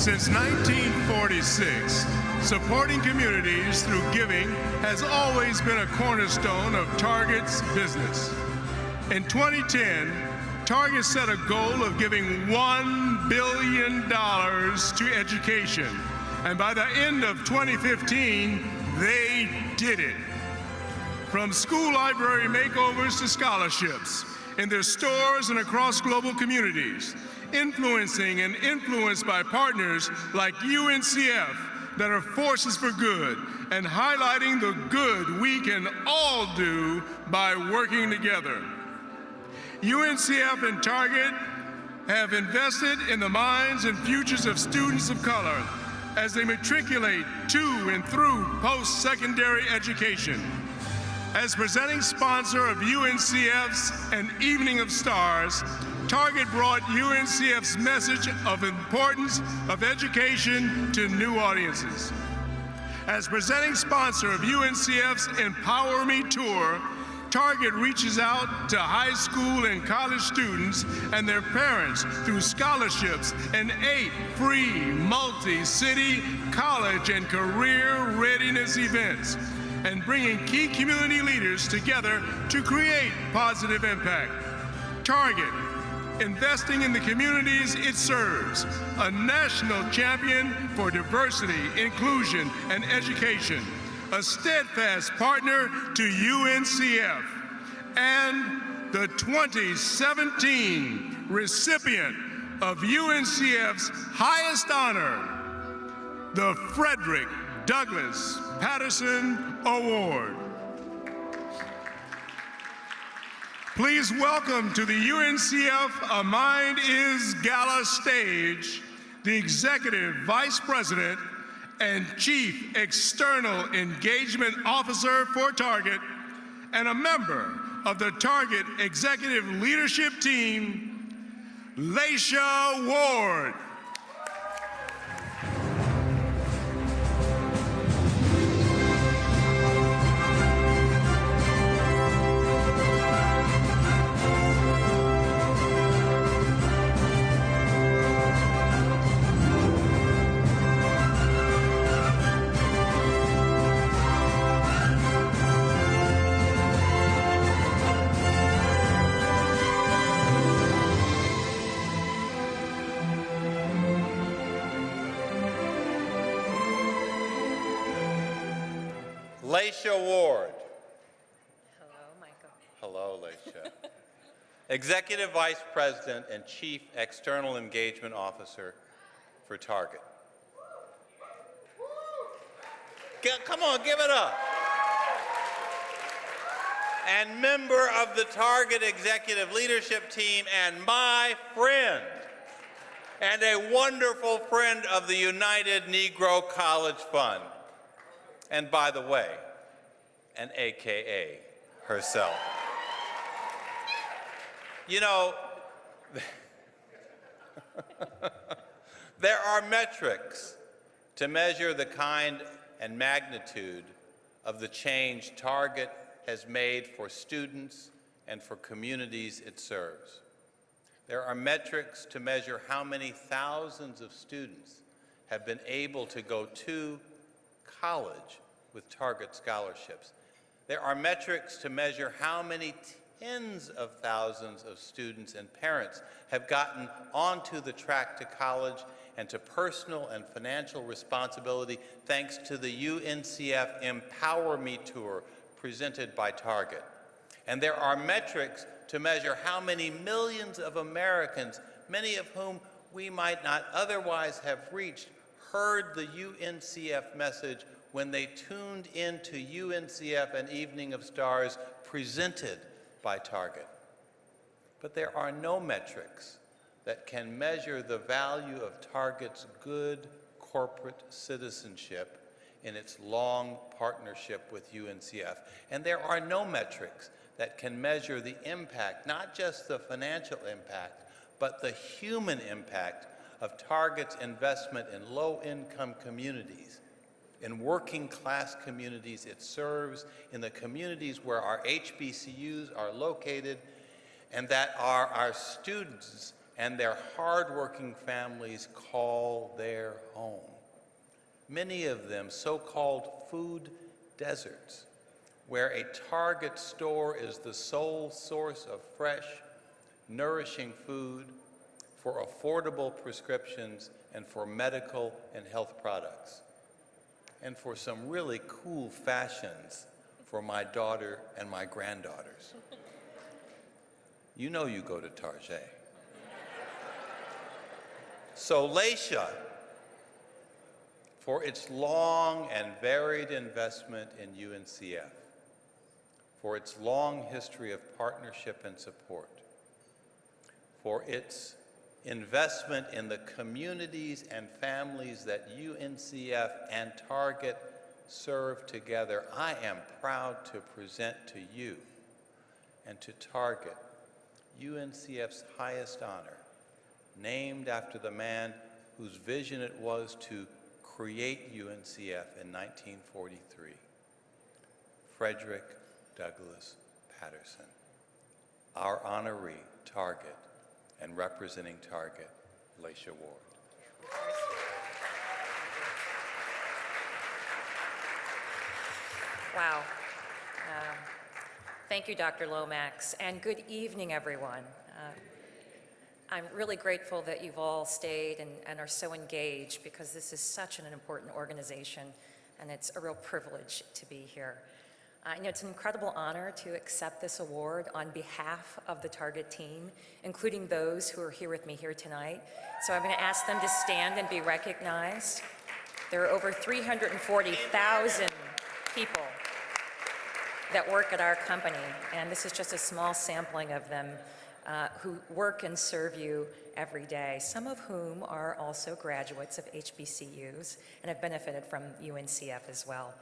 Since 1946, supporting communities through giving has always been a cornerstone of Target's business. In 2010, Target set a goal of giving $1 billion to education, and by the end of 2015, they did it. From school library makeovers to scholarships, in their stores and across global communities, influencing and influenced by partners like UNCF that are forces for good and highlighting the good we can all do by working together. UNCF and Target have invested in the minds and futures of students of color as they matriculate to and through post-secondary education. As presenting sponsor of UNCF's An Evening of Stars, Target brought UNCF's message of importance of education to new audiences. As presenting sponsor of UNCF's Empower Me Tour, Target reaches out to high school and college students and their parents through scholarships and 8 free multi-city college and career readiness events, and bringing key community leaders together to create positive impact. Target, investing in the communities it serves, a national champion for diversity, inclusion, and education, a steadfast partner to UNCF, and the 2017 recipient of UNCF's highest honor, the Fredrick Patterson Award. Please welcome to the UNCF A Mind Is Gala stage the Executive Vice President and Chief External Engagement Officer for Target and a member of the Target Executive Leadership Team, Laisha Ward. Laisha Ward. Hello, Michael. Hello, Laisha. Executive Vice President and Chief External Engagement Officer for Target. Come on, give it up. And member of the Target Executive Leadership Team and my friend, and a wonderful friend of the United Negro College Fund. And by the way, an AKA herself. You know, there are metrics to measure the kind and magnitude of the change Target has made for students and for communities it serves. There are metrics to measure how many thousands of students have been able to go to college with Target scholarships. There are metrics to measure how many tens of thousands of students and parents have gotten onto the track to college and to personal and financial responsibility thanks to the UNCF Empower Me Tour presented by Target. And there are metrics to measure how many millions of Americans, many of whom we might not otherwise have reached, heard the UNCF message when they tuned into UNCF An Evening of Stars presented by Target. But there are no metrics that can measure the value of Target's good corporate citizenship in its long partnership with UNCF. And there are no metrics that can measure the impact, not just the financial impact, but the human impact of Target's investment in low-income communities, in working-class communities it serves, in the communities where our HBCUs are located, and that are our students and their hardworking families call their home. Many of them so-called food deserts, where a Target store is the sole source of fresh, nourishing food for affordable prescriptions and for medical and health products, and for some really cool fashions for my daughter and my granddaughters. You know you go to Target. So Laisha, for its long and varied investment in UNCF, for its long history of partnership and support, for its investment in the communities and families that UNCF and Target serve together, I am proud to present to you and to Target UNCF's highest honor, named after the man whose vision it was to create UNCF in 1943, Fredrick Douglass Patterson, our honoree, Target, and representing Target, Laisha Ward. Wow. Thank you, Dr. Lomax, and good evening, everyone. I'm really grateful that you've all stayed and are so engaged, because this is such an important organization, and it's a real privilege to be here. It's an incredible honor to accept this award on behalf of the Target team, including those who are here with me here tonight. So I'm going to ask them to stand and be recognized. There are over 340,000 people that work at our company, and this is just a small sampling of them who work and serve you every day, some of whom are also graduates of HBCUs and have benefited from UNCF as well.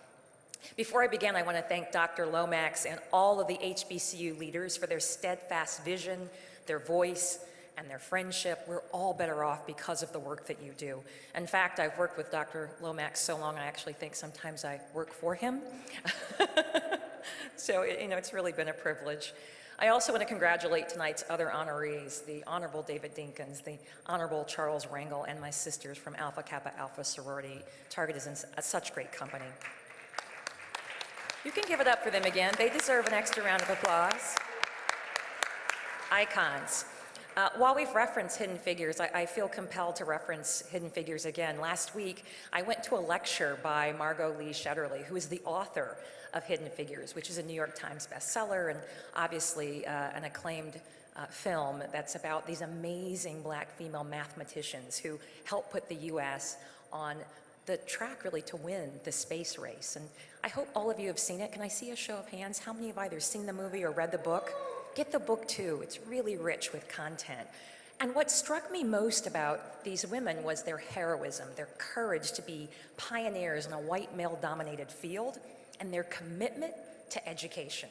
Before I begin, I want to thank Dr. Lomax and all of the HBCU leaders for their steadfast vision, their voice, and their friendship. We're all better off because of the work that you do. In fact, I've worked with Dr. Lomax so long, I actually think sometimes I work for him. So, it's really been a privilege. I also want to congratulate tonight's other honorees, the Honorable David Dinkins, the Honorable Charles Rangel, and my sisters from Alpha Kappa Alpha sorority. Target is in such great company. You can give it up for them again. They deserve an extra round of applause. Icons. While we've referenced Hidden Figures, I feel compelled to reference Hidden Figures again. Last week, I went to a lecture by Margot Lee Shetterly, who is the author of Hidden Figures, which is a New York Times bestseller and obviously an acclaimed film that's about these amazing Black female mathematicians who helped put the U.S. on the track really to win the space race. And I hope all of you have seen it. Can I see a show of hands? How many have either seen the movie or read the book? Get the book too. It's really rich with content. And what struck me most about these women was their heroism, their courage to be pioneers in a white male-dominated field, and their commitment to education.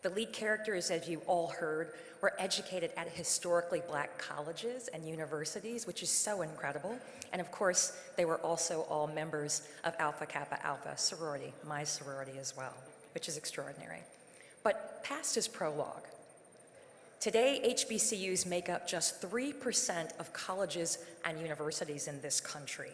The lead characters, as you all heard, were educated at historically Black colleges and universities, which is so incredible. And of course, they were also all members of Alpha Kappa Alpha sorority, my sorority as well, which is extraordinary. But past is prologue. Today, HBCUs make up just 3% of colleges and universities in this country,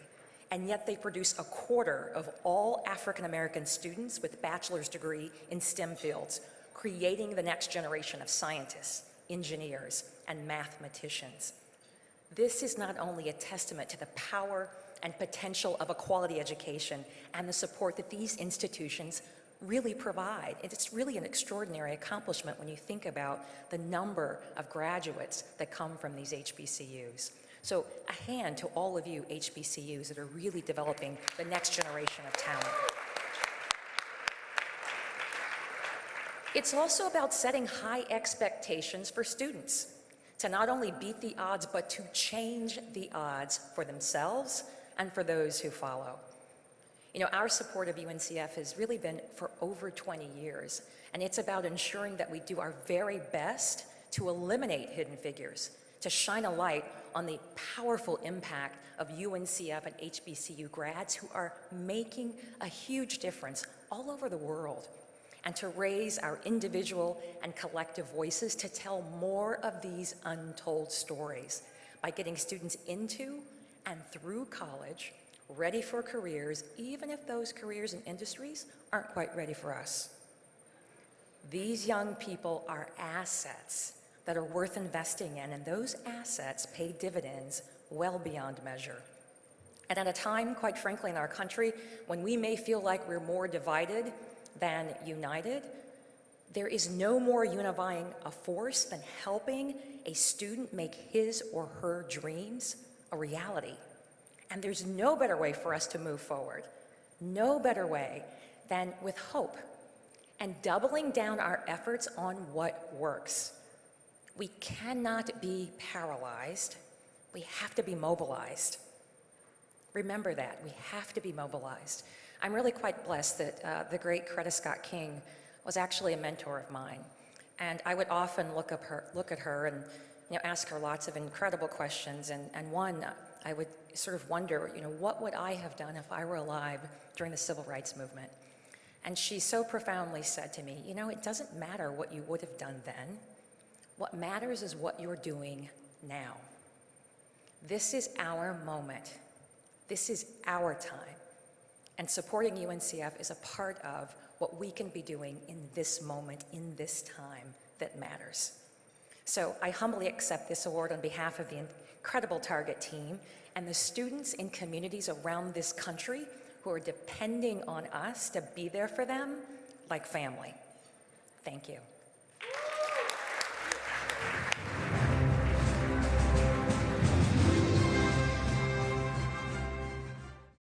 and yet they produce a quarter of all African American students with a bachelor's degree in STEM fields, creating the next generation of scientists, engineers, and mathematicians. This is not only a testament to the power and potential of a quality education and the support that these institutions really provide. It's really an extraordinary accomplishment when you think about the number of graduates that come from these HBCUs. So a hand to all of you HBCUs that are really developing the next generation of talent. It's also about setting high expectations for students to not only beat the odds, but to change the odds for themselves and for those who follow. Our support of UNCF has really been for over 20 years, and it's about ensuring that we do our very best to eliminate hidden figures, to shine a light on the powerful impact of UNCF and HBCU grads who are making a huge difference all over the world. and to raise our individual and collective voices to tell more of these untold stories by getting students into and through college, ready for careers, even if those careers and industries aren't quite ready for us. These young people are assets that are worth investing in, and those assets pay dividends well beyond measure. And at a time, quite frankly, in our country, when we may feel like we're more divided than united, there is no more unifying a force than helping a student make his or her dreams a reality. And there's no better way for us to move forward, no better way than with hope and doubling down our efforts on what works. We cannot be paralyzed. We have to be mobilized. Remember that. We have to be mobilized. I'm really quite blessed that the great Coretta Scott King was actually a mentor of mine. And I would often look at her and ask her lots of incredible questions. And one, I would sort of wonder, what would I have done if I were alive during the civil rights movement? And she so profoundly said to me, it doesn't matter what you would have done then. What matters is what you're doing now. This is our moment. This is our time. And supporting UNCF is a part of what we can be doing in this moment, in this time that matters. So I humbly accept this award on behalf of the incredible Target team and the students in communities around this country who are depending on us to be there for them like family. Thank you.